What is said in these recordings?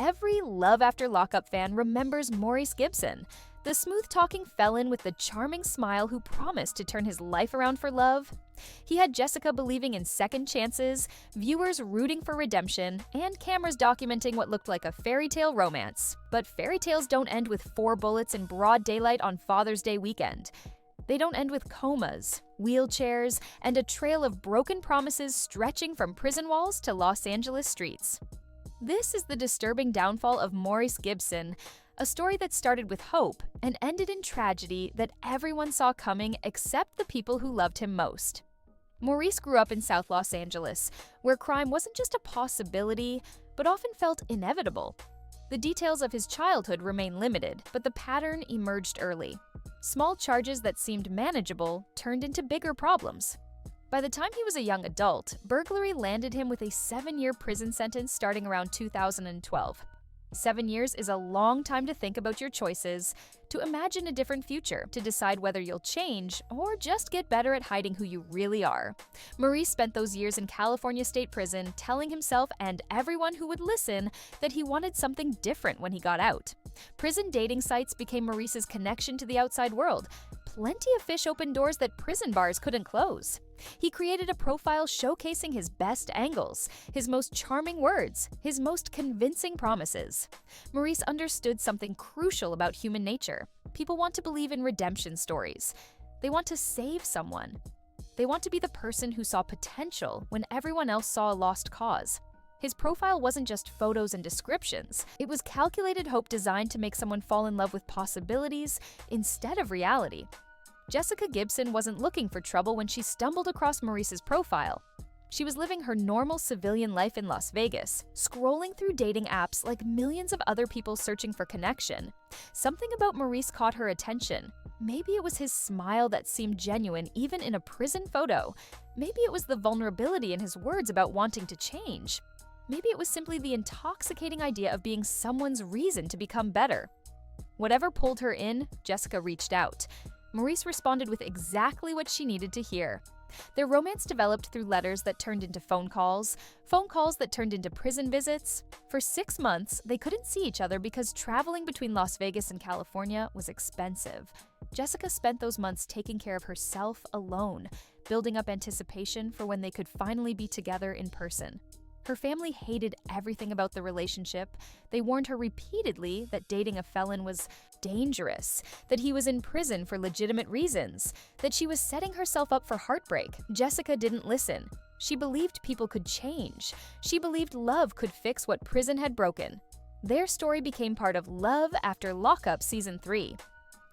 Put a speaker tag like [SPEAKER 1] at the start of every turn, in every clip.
[SPEAKER 1] Every Love After Lockup fan remembers Maurice Gibson, the smooth-talking felon with the charming smile who promised to turn his life around for love. He had Jessica believing in second chances, viewers rooting for redemption, and cameras documenting what looked like a fairy tale romance. But fairy tales don't end with 4 bullets in broad daylight on Father's Day weekend. They don't end with comas, wheelchairs, and a trail of broken promises stretching from prison walls to Los Angeles streets. This is the disturbing downfall of Maurice Gibson, a story that started with hope and ended in tragedy that everyone saw coming except the people who loved him most. Maurice grew up in South Los Angeles, where crime wasn't just a possibility, but often felt inevitable. The details of his childhood remain limited, but the pattern emerged early. Small charges that seemed manageable turned into bigger problems. By the time he was a young adult, burglary landed him with a 7-year prison sentence starting around 2012. 7 years is a long time to think about your choices, to imagine a different future, to decide whether you'll change or just get better at hiding who you really are. Maurice spent those years in California State Prison telling himself and everyone who would listen that he wanted something different when he got out. Prison dating sites became Maurice's connection to the outside world. Plenty of fish opened doors that prison bars couldn't close. He created a profile showcasing his best angles, his most charming words, his most convincing promises. Maurice understood something crucial about human nature. People want to believe in redemption stories. They want to save someone. They want to be the person who saw potential when everyone else saw a lost cause. His profile wasn't just photos and descriptions. It was calculated hope designed to make someone fall in love with possibilities instead of reality. Jessica Gibson wasn't looking for trouble when she stumbled across Maurice's profile. She was living her normal civilian life in Las Vegas, scrolling through dating apps like millions of other people searching for connection. Something about Maurice caught her attention. Maybe it was his smile that seemed genuine even in a prison photo. Maybe it was the vulnerability in his words about wanting to change. Maybe it was simply the intoxicating idea of being someone's reason to become better. Whatever pulled her in, Jessica reached out. Maurice responded with exactly what she needed to hear. Their romance developed through letters that turned into phone calls that turned into prison visits. For 6 months, they couldn't see each other because traveling between Las Vegas and California was expensive. Jessica spent those months taking care of herself alone, building up anticipation for when they could finally be together in person. Her family hated everything about the relationship. They warned her repeatedly that dating a felon was dangerous, that he was in prison for legitimate reasons, that she was setting herself up for heartbreak. Jessica didn't listen. She believed people could change. She believed love could fix what prison had broken. Their story became part of Love After Lockup Season 3.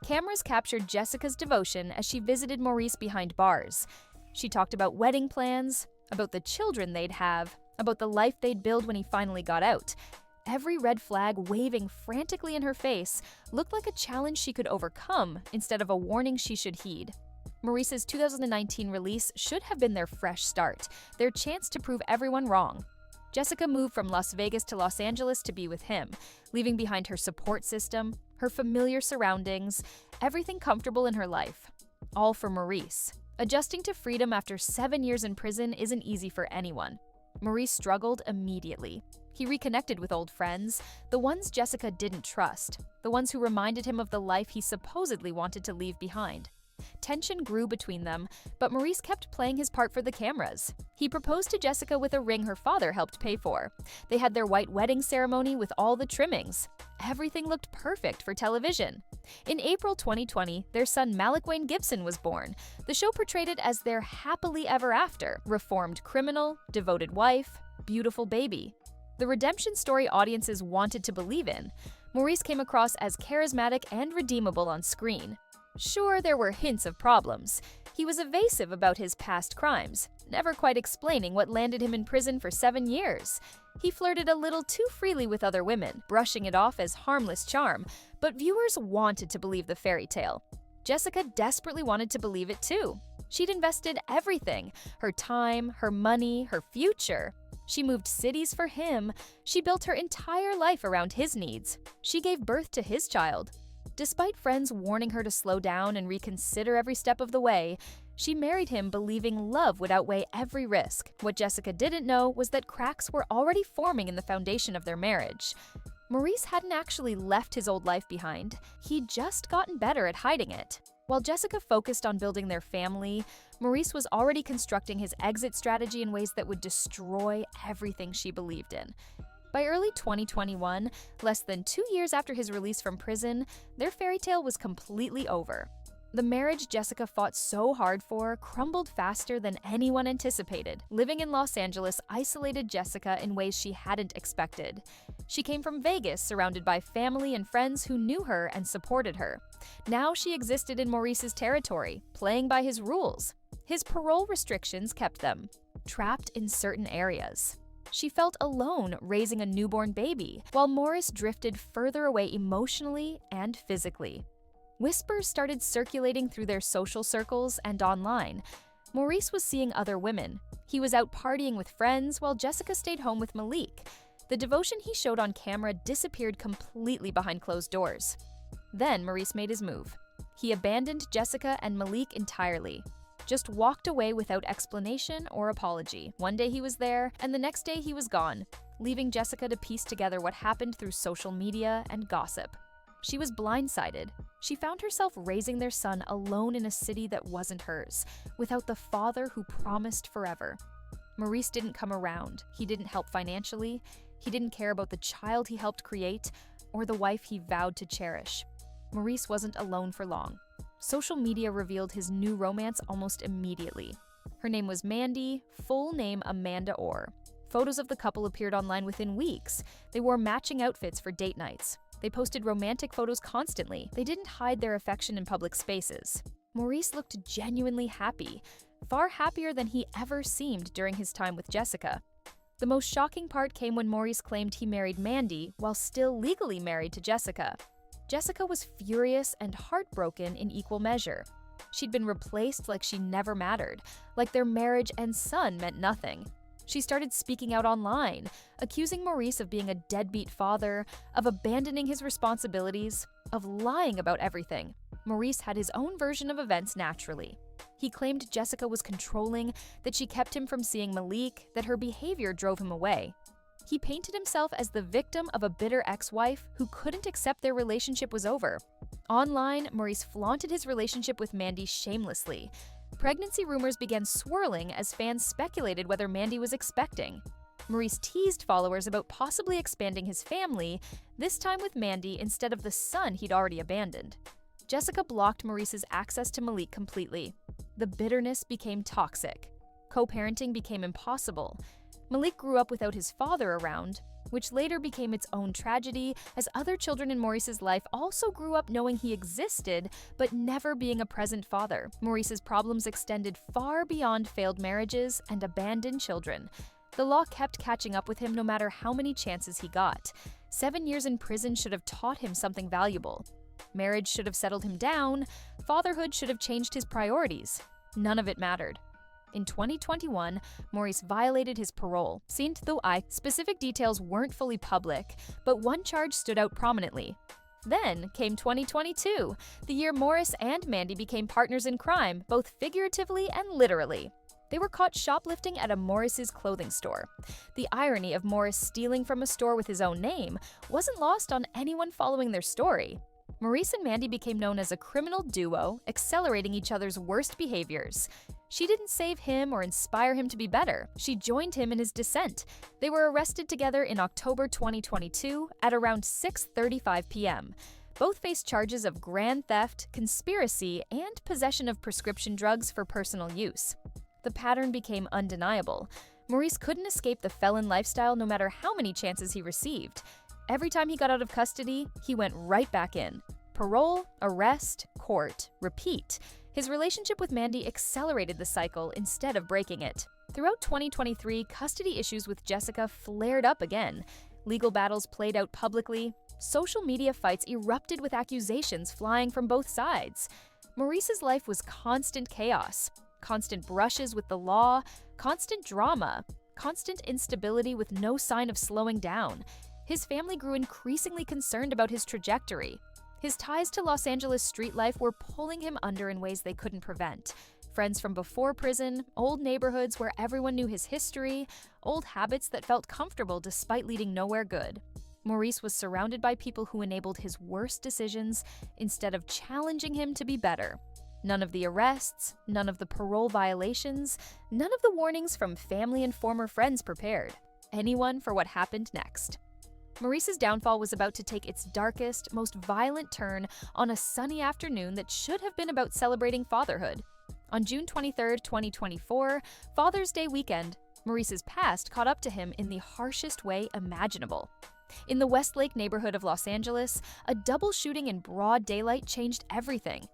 [SPEAKER 1] Cameras captured Jessica's devotion as she visited Maurice behind bars. She talked about wedding plans, about the children they'd have, about the life they'd build when he finally got out. Every red flag waving frantically in her face looked like a challenge she could overcome instead of a warning she should heed. Maurice's 2019 release should have been their fresh start, their chance to prove everyone wrong. Jessica moved from Las Vegas to Los Angeles to be with him, leaving behind her support system, her familiar surroundings, everything comfortable in her life. All for Maurice. Adjusting to freedom after 7 years in prison isn't easy for anyone. Maurice struggled immediately. He reconnected with old friends, the ones Jessica didn't trust, the ones who reminded him of the life he supposedly wanted to leave behind. Tension grew between them, but Maurice kept playing his part for the cameras. He proposed to Jessica with a ring her father helped pay for. They had their white wedding ceremony with all the trimmings. Everything looked perfect for television. In April 2020, their son Malik Wayne Gibson was born. The show portrayed it as their happily ever after, reformed criminal, devoted wife, beautiful baby. The redemption story audiences wanted to believe in. Maurice came across as charismatic and redeemable on screen. Sure, there were hints of problems. He was evasive about his past crimes, never quite explaining what landed him in prison for 7 years. He flirted a little too freely with other women, brushing it off as harmless charm, but viewers wanted to believe the fairy tale. Jessica desperately wanted to believe it too. She'd invested everything, her time, her money, her future. She moved cities for him. She built her entire life around his needs. She gave birth to his child. Despite friends warning her to slow down and reconsider every step of the way, she married him believing love would outweigh every risk. What Jessica didn't know was that cracks were already forming in the foundation of their marriage. Maurice hadn't actually left his old life behind, he'd just gotten better at hiding it. While Jessica focused on building their family, Maurice was already constructing his exit strategy in ways that would destroy everything she believed in. By early 2021, less than 2 years after his release from prison, their fairy tale was completely over. The marriage Jessica fought so hard for crumbled faster than anyone anticipated. Living in Los Angeles isolated Jessica in ways she hadn't expected. She came from Vegas, surrounded by family and friends who knew her and supported her. Now she existed in Maurice's territory, playing by his rules. His parole restrictions kept them trapped in certain areas. She felt alone raising a newborn baby, while Maurice drifted further away emotionally and physically. Whispers started circulating through their social circles and online. Maurice was seeing other women. He was out partying with friends while Jessica stayed home with Malik. The devotion he showed on camera disappeared completely behind closed doors. Then Maurice made his move. He abandoned Jessica and Malik entirely. Just walked away without explanation or apology. One day he was there, and the next day he was gone, leaving Jessica to piece together what happened through social media and gossip. She was blindsided. She found herself raising their son alone in a city that wasn't hers, without the father who promised forever. Maurice didn't come around. He didn't help financially. He didn't care about the child he helped create or the wife he vowed to cherish. Maurice wasn't alone for long. Social media revealed his new romance almost immediately. Her name was Mandy, full name Amanda Orr. Photos of the couple appeared online within weeks. They wore matching outfits for date nights. They posted romantic photos constantly. They didn't hide their affection in public spaces. Maurice looked genuinely happy, far happier than he ever seemed during his time with Jessica. The most shocking part came when Maurice claimed he married Mandy while still legally married to Jessica. Jessica was furious and heartbroken in equal measure. She'd been replaced like she never mattered, like their marriage and son meant nothing. She started speaking out online, accusing Maurice of being a deadbeat father, of abandoning his responsibilities, of lying about everything. Maurice had his own version of events naturally. He claimed Jessica was controlling, that she kept him from seeing Malik, that her behavior drove him away. He painted himself as the victim of a bitter ex-wife who couldn't accept their relationship was over. Online, Maurice flaunted his relationship with Mandy shamelessly. Pregnancy rumors began swirling as fans speculated whether Mandy was expecting. Maurice teased followers about possibly expanding his family, this time with Mandy instead of the son he'd already abandoned. Jessica blocked Maurice's access to Malik completely. The bitterness became toxic. Co-parenting became impossible. Malik grew up without his father around, which later became its own tragedy as other children in Maurice's life also grew up knowing he existed but never being a present father. Maurice's problems extended far beyond failed marriages and abandoned children. The law kept catching up with him no matter how many chances he got. 7 years in prison should have taught him something valuable. Marriage should have settled him down. Fatherhood should have changed his priorities. None of it mattered. In 2021, Maurice violated his parole. Specific details weren't fully public, but one charge stood out prominently. Then came 2022, the year Maurice and Mandy became partners in crime, both figuratively and literally. They were caught shoplifting at a Maurice's clothing store. The irony of Maurice stealing from a store with his own name wasn't lost on anyone following their story. Maurice and Mandy became known as a criminal duo, accelerating each other's worst behaviors. She didn't save him or inspire him to be better. She joined him in his descent. They were arrested together in October 2022 at around 6:35 p.m. Both faced charges of grand theft, conspiracy, and possession of prescription drugs for personal use. The pattern became undeniable. Maurice couldn't escape the felon lifestyle no matter how many chances he received. Every time he got out of custody, he went right back in. Parole, arrest, court, repeat. His relationship with Mandy accelerated the cycle instead of breaking it. Throughout 2023, custody issues with Jessica flared up again. Legal battles played out publicly. Social media fights erupted with accusations flying from both sides. Maurice's life was constant chaos, constant brushes with the law, constant drama, constant instability with no sign of slowing down. His family grew increasingly concerned about his trajectory. His ties to Los Angeles street life were pulling him under in ways they couldn't prevent. Friends from before prison, old neighborhoods where everyone knew his history, old habits that felt comfortable despite leading nowhere good. Maurice was surrounded by people who enabled his worst decisions instead of challenging him to be better. None of the arrests, none of the parole violations, none of the warnings from family and former friends prepared anyone for what happened next. Maurice's downfall was about to take its darkest, most violent turn on a sunny afternoon that should have been about celebrating fatherhood. On June 23, 2024, Father's Day weekend, Maurice's past caught up to him in the harshest way imaginable. In the Westlake neighborhood of Los Angeles, a double shooting in broad daylight changed everything.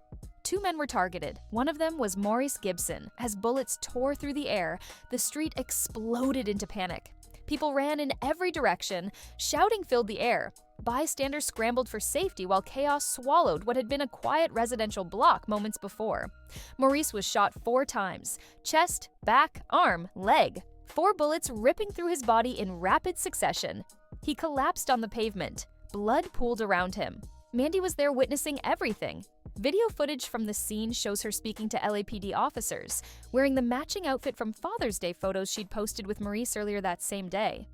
[SPEAKER 1] Two men were targeted. One of them was Maurice Gibson. As bullets tore through the air, the street exploded into panic. People ran in every direction, shouting filled the air. Bystanders scrambled for safety while chaos swallowed what had been a quiet residential block moments before. Maurice was shot 4 times: chest, back, arm, leg. 4 bullets ripping through his body in rapid succession. He collapsed on the pavement. Blood pooled around him. Mandy was there witnessing everything. Video footage from the scene shows her speaking to LAPD officers, wearing the matching outfit from Father's Day photos she'd posted with Maurice earlier that same day.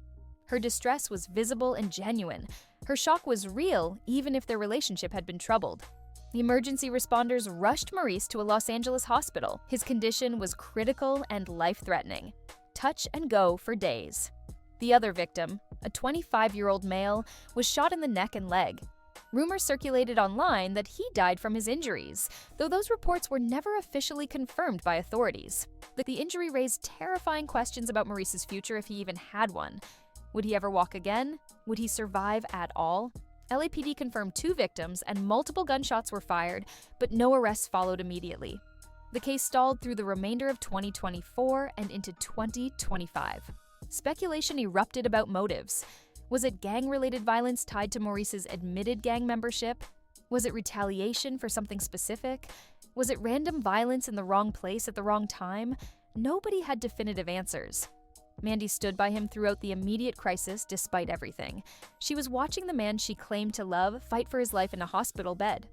[SPEAKER 1] Her distress was visible and genuine. Her shock was real, even if their relationship had been troubled. Emergency responders rushed Maurice to a Los Angeles hospital. His condition was critical and life-threatening. Touch and go for days. The other victim, a 25-year-old male, was shot in the neck and leg. Rumors circulated online that he died from his injuries, though those reports were never officially confirmed by authorities. The injury raised terrifying questions about Maurice's future if he even had one. Would he ever walk again? Would he survive at all? LAPD confirmed 2 victims and multiple gunshots were fired, but no arrests followed immediately. The case stalled through the remainder of 2024 and into 2025. Speculation erupted about motives. Was it gang-related violence tied to Maurice's admitted gang membership? Was it retaliation for something specific? Was it random violence in the wrong place at the wrong time? Nobody had definitive answers. Mandy stood by him throughout the immediate crisis despite everything. She was watching the man she claimed to love fight for his life in a hospital bed.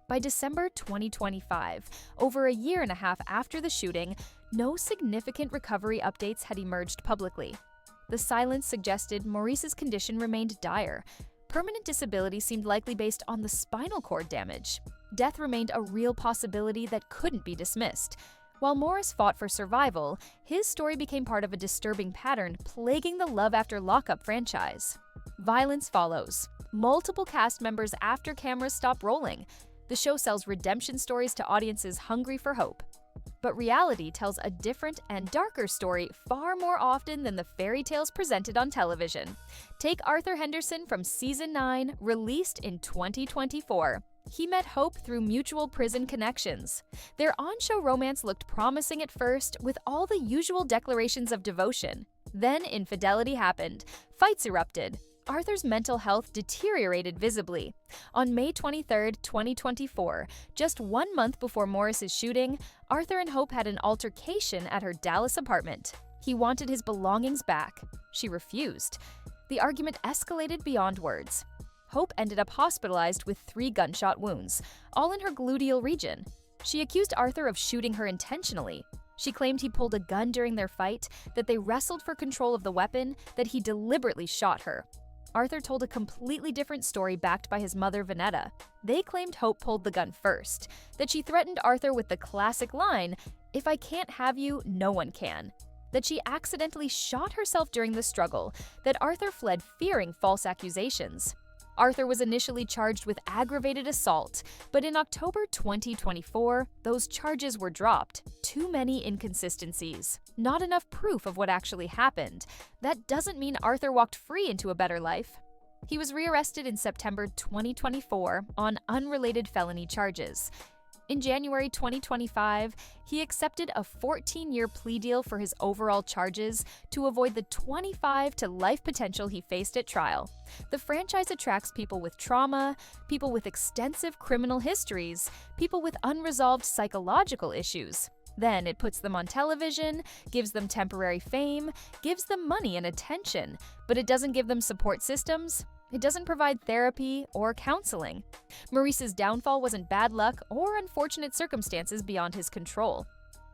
[SPEAKER 1] By December 2025, over a year and a half after the shooting, no significant recovery updates had emerged publicly. The silence suggested Maurice's condition remained dire. Permanent disability seemed likely based on the spinal cord damage. Death remained a real possibility that couldn't be dismissed. While Maurice fought for survival, his story became part of a disturbing pattern plaguing the Love After Lockup franchise. Violence follows. Multiple cast members after cameras stop rolling. The show sells redemption stories to audiences hungry for hope. But reality tells a different and darker story far more often than the fairy tales presented on television. Take Arthur Henderson from Season 9, released in 2024. He met hope through mutual prison connections. Their on-show romance looked promising at first, with all the usual declarations of devotion. Then infidelity happened. Fights erupted. Arthur's mental health deteriorated visibly. On May 23, 2024, just 1 month before Maurice's shooting, Arthur and Hope had an altercation at her Dallas apartment. He wanted his belongings back. She refused. The argument escalated beyond words. Hope ended up hospitalized with 3 gunshot wounds, all in her gluteal region. She accused Arthur of shooting her intentionally. She claimed he pulled a gun during their fight, that they wrestled for control of the weapon, that he deliberately shot her. Arthur told a completely different story backed by his mother, Vanetta. They claimed Hope pulled the gun first, that she threatened Arthur with the classic line, "If I can't have you, no one can." That she accidentally shot herself during the struggle, that Arthur fled fearing false accusations. Arthur was initially charged with aggravated assault, but in October 2024, those charges were dropped. Too many inconsistencies. Not enough proof of what actually happened. That doesn't mean Arthur walked free into a better life. He was rearrested in September 2024 on unrelated felony charges. In January 2025, he accepted a 14-year plea deal for his overall charges to avoid the 25 to life potential he faced at trial. The franchise attracts people with trauma, people with extensive criminal histories, people with unresolved psychological issues. Then it puts them on television, gives them temporary fame, gives them money and attention, but it doesn't give them support systems. It doesn't provide therapy or counseling. Maurice's downfall wasn't bad luck or unfortunate circumstances beyond his control.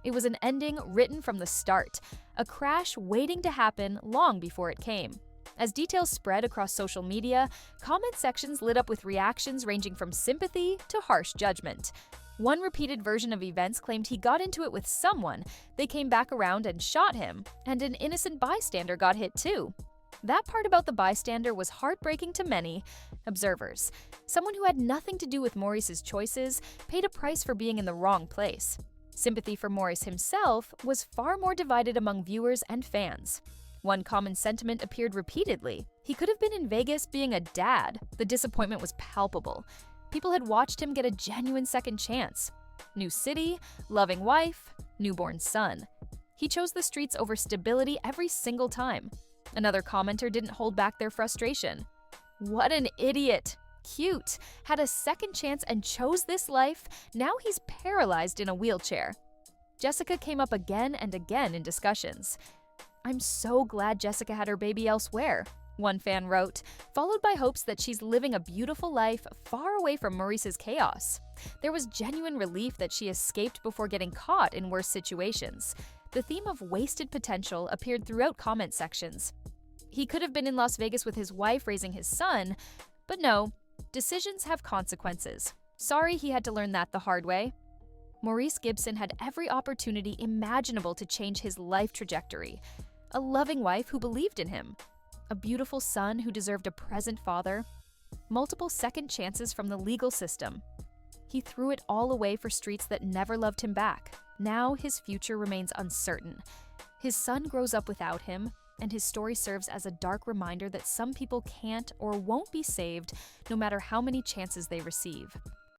[SPEAKER 1] It was an ending written from the start, a crash waiting to happen long before it came. As details spread across social media, comment sections lit up with reactions ranging from sympathy to harsh judgment. One repeated version of events claimed he got into it with someone, they came back around and shot him, and an innocent bystander got hit too. That part about the bystander was heartbreaking to many observers. Someone who had nothing to do with Maurice's choices paid a price for being in the wrong place. Sympathy for Maurice himself was far more divided among viewers and fans. One common sentiment appeared repeatedly. He could have been in Vegas being a dad. The disappointment was palpable. People had watched him get a genuine second chance. New city, loving wife, newborn son. He chose the streets over stability every single time. Another commenter didn't hold back their frustration. What an idiot! Cute! Had a second chance and chose this life, now he's paralyzed in a wheelchair. Jessica came up again and again in discussions. "I'm so glad Jessica had her baby elsewhere," one fan wrote, followed by hopes that she's living a beautiful life far away from Maurice's chaos. There was genuine relief that she escaped before getting caught in worse situations. The theme of wasted potential appeared throughout comment sections. He could have been in Las Vegas with his wife raising his son, but no, decisions have consequences. Sorry he had to learn that the hard way. Maurice Gibson had every opportunity imaginable to change his life trajectory. A loving wife who believed in him. A beautiful son who deserved a present father. Multiple second chances from the legal system. He threw it all away for streets that never loved him back. Now his future remains uncertain. His son grows up without him, and his story serves as a dark reminder that some people can't or won't be saved no matter how many chances they receive.